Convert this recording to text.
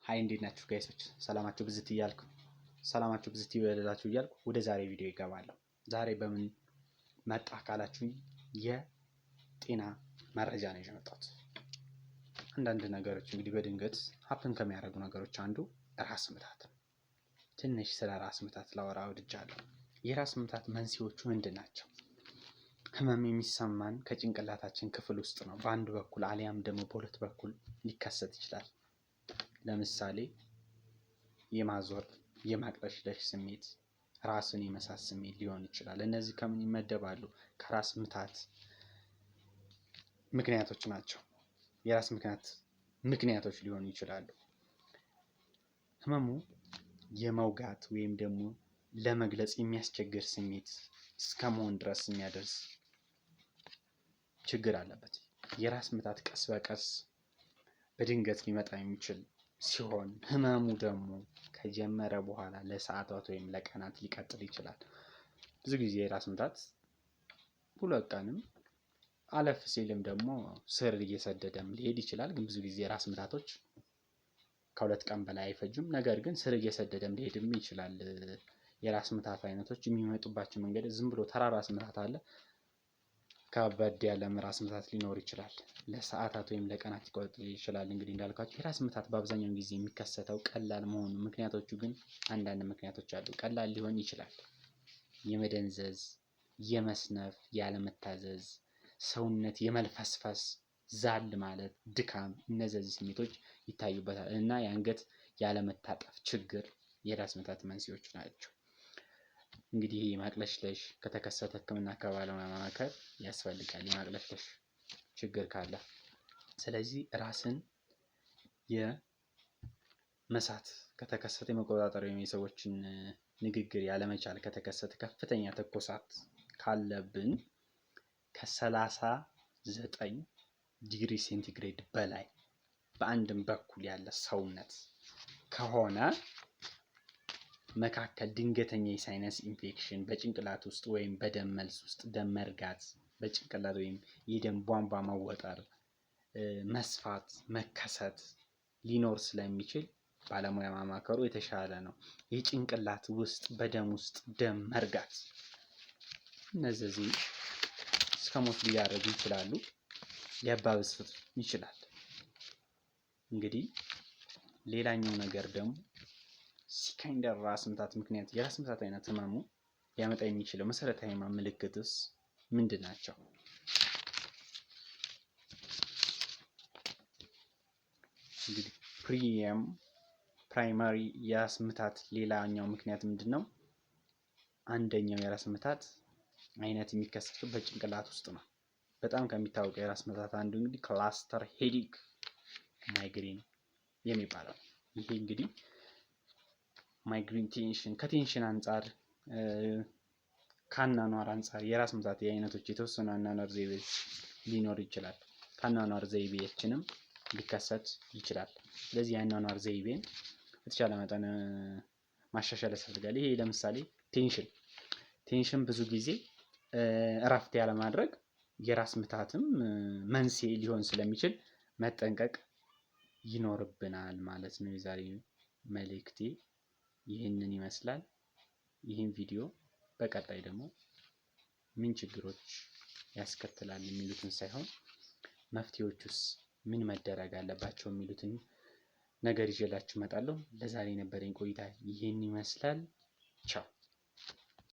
ሃይ እንዴት ናችሁ ጋይሶች? ሰላማችሁ ብዝት ይበልላችሁ እያልኩ ወደ ዛሬ ቪዲዮ ይገባለሁ። ዛሬ በምን መጣ ካላችሁኝ የጤና መረጃ ነው ይዤ መጣሁት። አንዳንድ ነገሮች እንግዲህ በድንገት ሀፕን ከሚያደርጉ ነገሮች አንዱ ራስ ምታት ነው። ትንሽ ስለ ራስ ምታት ላወራ ወድጃለሁ። የራስ ምታት መንስኤዎቹ ምንድን ናቸው? ህመም የሚሰማን ከጭንቅላታችን ክፍል ውስጥ ነው። በአንድ በኩል አሊያም ደግሞ በሁለት በኩል ሊከሰት ይችላል። ለምሳሌ የማዞር፣ የማቅለሽለሽ ስሜት፣ ራስን የመሳት ስሜት ሊሆን ይችላል። እነዚህ ከምን ይመደባሉ? ከራስ ምታት ምክንያቶች ናቸው። የራስ ምክንያቶች ሊሆኑ ይችላሉ። ህመሙ የመውጋት ወይም ደግሞ ለመግለጽ የሚያስቸግር ስሜት እስከመሆን ድረስ የሚያደርስ ችግር አለበት። የራስ ምታት ቀስ በቀስ በድንገት ሊመጣ የሚችል ሲሆን ህመሙ ደግሞ ከጀመረ በኋላ ለሰዓታት ወይም ለቀናት ሊቀጥል ይችላል። ብዙ ጊዜ የራስ ምታት ሁለት ቀንም አለፍ ሲልም ደግሞ ስር እየሰደደም ሊሄድ ይችላል። ግን ብዙ ጊዜ የራስ ምታቶች ከሁለት ቀን በላይ አይፈጁም። ነገር ግን ስር እየሰደደም ሊሄድም ይችላል። የራስ ምታት አይነቶች የሚመጡባቸው መንገድ ዝም ብሎ ተራ ራስ ምታት አለ። ከበድ ያለም ራስ ምታት ሊኖር ይችላል። ለሰዓታት ወይም ለቀናት ሊቆይ ይችላል። እንግዲህ እንዳልኳችሁ የራስ ምታት በአብዛኛው ጊዜ የሚከሰተው ቀላል መሆኑ፣ ምክንያቶቹ ግን አንዳንድ ምክንያቶች አሉ። ቀላል ሊሆን ይችላል። የመደንዘዝ፣ የመስነፍ፣ ያለመታዘዝ፣ ሰውነት የመልፈስፈስ፣ ዛል ማለት፣ ድካም፣ እነዚህ ስሜቶች ይታዩበታል እና የአንገት ያለመታጠፍ ችግር የራስ ምታት መንስኤዎች ናቸው። እንግዲህ ማቅለሽለሽ ከተከሰተ ሕክምና ከባለሙያ ማማከር ያስፈልጋል። የማቅለሽለሽ ችግር ካለ ስለዚህ ራስን የመሳት ከተከሰተ የመቆጣጠር ወይም የሰዎችን ንግግር ያለመቻል ከተከሰተ ከፍተኛ ትኩሳት ካለብን ከ39 ዲግሪ ሴንቲግሬድ በላይ በአንድም በኩል ያለ ሰውነት ከሆነ መካከል ድንገተኛ የሳይነስ ኢንፌክሽን በጭንቅላት ውስጥ ወይም በደም መልስ ውስጥ ደም መርጋት፣ በጭንቅላት ወይም የደም ቧንቧ መወጠር፣ መስፋት፣ መከሰት ሊኖር ስለሚችል ባለሙያ ማማከሩ የተሻለ ነው። የጭንቅላት ውስጥ በደም ውስጥ ደም መርጋት እነዚህ እስከ ሞት ሊዳርጉ ይችላሉ፣ ሊያባብሱት ይችላል። እንግዲህ ሌላኛው ነገር ደግሞ ሲካንደር ራስ ምታት ምክንያት የራስ ምታት አይነት ህመሙ ሊያመጣ የሚችለው መሰረታዊ ህመም ምልክትስ ምንድን ናቸው? እንግዲህ ፕራይማሪ የራስ ምታት ሌላኛው ምክንያት ምንድን ነው? አንደኛው የራስ ምታት አይነት የሚከሰተው በጭንቅላት ውስጥ ነው። በጣም ከሚታወቀው የራስ ምታት አንዱ እንግዲህ ክላስተር ሄዲክ ማይግሬን የሚባለው ይሄ እንግዲህ ማይግሬን ቴንሽን ከቴንሽን አንጻር ከአኗኗር አንጻር የራስ ምታት የአይነቶች የተወሰኑ አኗኗር ዘይቤ ሊኖር ይችላል። ከአኗኗር ዘይቤያችንም ሊከሰት ይችላል። ስለዚህ የአኗኗር ዘይቤን በተቻለ መጠን ማሻሻል ያስፈልጋል። ይሄ ለምሳሌ ቴንሽን ብዙ ጊዜ እረፍት ያለማድረግ የራስ ምታትም መንስኤ ሊሆን ስለሚችል መጠንቀቅ ይኖርብናል ማለት ነው። የዛሬ መልእክቴ ይህንን ይመስላል። ይህን ቪዲዮ በቀጣይ ደግሞ ምን ችግሮች ያስከትላል የሚሉትን ሳይሆን መፍትሄዎቹስ ምን መደረግ አለባቸው የሚሉትን ነገር ይዤላችሁ እመጣለሁ። ለዛሬ የነበረኝ ቆይታ ይህን ይመስላል። ቻው።